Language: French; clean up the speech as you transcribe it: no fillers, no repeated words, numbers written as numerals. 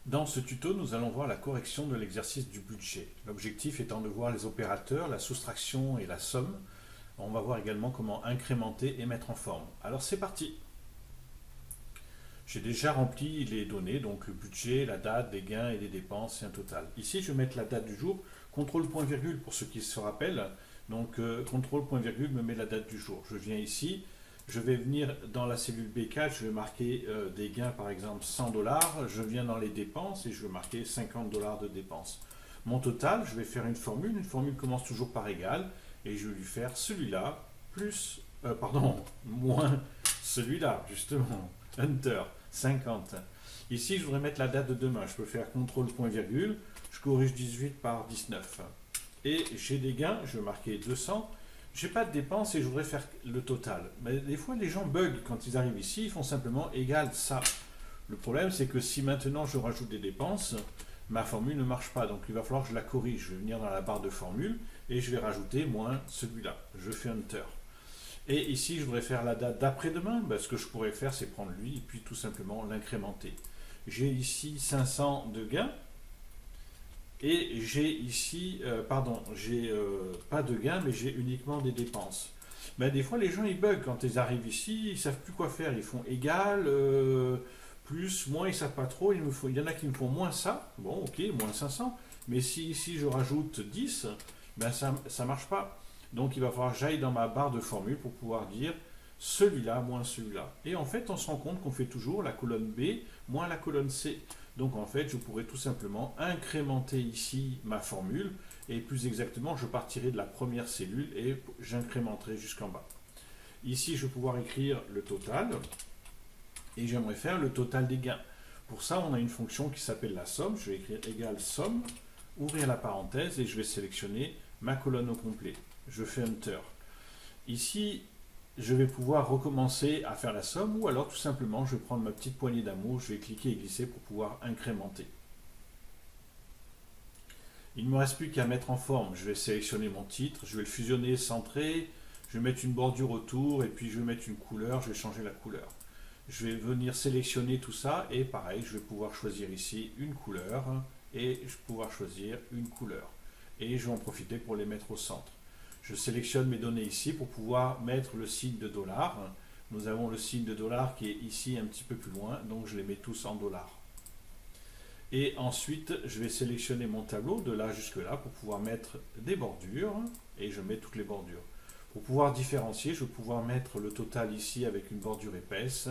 Dans ce tuto, nous allons voir la correction de l'exercice du budget. L'objectif étant de voir les opérateurs, la soustraction et la somme. On va voir également comment incrémenter et mettre en forme. Alors c'est parti. J'ai déjà rempli les données, donc le budget, la date, des gains et des dépenses et un total. Ici, je vais mettre la date du jour. Contrôle point virgule pour ceux qui se rappellent. Donc contrôle point virgule me met la date du jour. Je viens ici. Je vais venir dans la cellule B4, je vais marquer des gains par exemple 100 dollars. Je viens dans les dépenses et je vais marquer 50 dollars de dépenses. Mon total, je vais faire une formule. Une formule commence toujours par égal et je vais lui faire celui-là plus, moins celui-là, justement. Enter, 50. Ici, je voudrais mettre la date de demain. Je peux faire contrôle point virgule. Je corrige 18 par 19. Et j'ai des gains, je vais marquer 200. J'ai pas de dépenses et je voudrais faire le total. Mais des fois, les gens bug quand ils arrivent ici, ils font simplement égal ça. Le problème, c'est que si maintenant je rajoute des dépenses, ma formule ne marche pas. Donc il va falloir que je la corrige. Je vais venir dans la barre de formule et je vais rajouter moins celui-là. Je fais Enter. Et ici, je voudrais faire la date d'après-demain. Ce que je pourrais faire, c'est prendre lui et puis tout simplement l'incrémenter. J'ai ici 500 de gains. Et j'ai ici, j'ai pas de gain, mais j'ai uniquement des dépenses. Mais des fois, les gens ils bug quand ils arrivent ici, ils savent plus quoi faire. Ils font égal, plus, moins, ils savent pas trop. Il y en a qui me font moins ça. Bon, ok, moins 500. Mais si ici je rajoute 10, ça marche pas. Donc il va falloir que j'aille dans ma barre de formule pour pouvoir dire celui-là moins celui-là. Et en fait, on se rend compte qu'on fait toujours la colonne B moins la colonne C. Donc en fait, je pourrais tout simplement incrémenter ici ma formule et plus exactement, je partirai de la première cellule et j'incrémenterai jusqu'en bas. Ici, je vais pouvoir écrire le total et j'aimerais faire le total des gains. Pour ça, on a une fonction qui s'appelle la somme. Je vais écrire égale somme, ouvrir la parenthèse et je vais sélectionner ma colonne au complet. Je fais Enter. Ici, je vais pouvoir recommencer à faire la somme ou alors tout simplement je vais prendre ma petite poignée d'amour, je vais cliquer et glisser pour pouvoir incrémenter. Il ne me reste plus qu'à mettre en forme. Je vais sélectionner mon titre, je vais le fusionner, centrer, je vais mettre une bordure autour et puis je vais mettre une couleur, je vais changer la couleur. Je vais venir sélectionner tout ça et pareil, je vais pouvoir choisir ici une couleur et je vais pouvoir choisir une couleur. Et je vais en profiter pour les mettre au centre. Je sélectionne mes données ici pour pouvoir mettre le signe de dollar. Nous avons le signe de dollar qui est ici un petit peu plus loin, donc je les mets tous en dollars. Et ensuite, je vais sélectionner mon tableau de là jusque là pour pouvoir mettre des bordures et je mets toutes les bordures. Pour pouvoir différencier, je vais pouvoir mettre le total ici avec une bordure épaisse.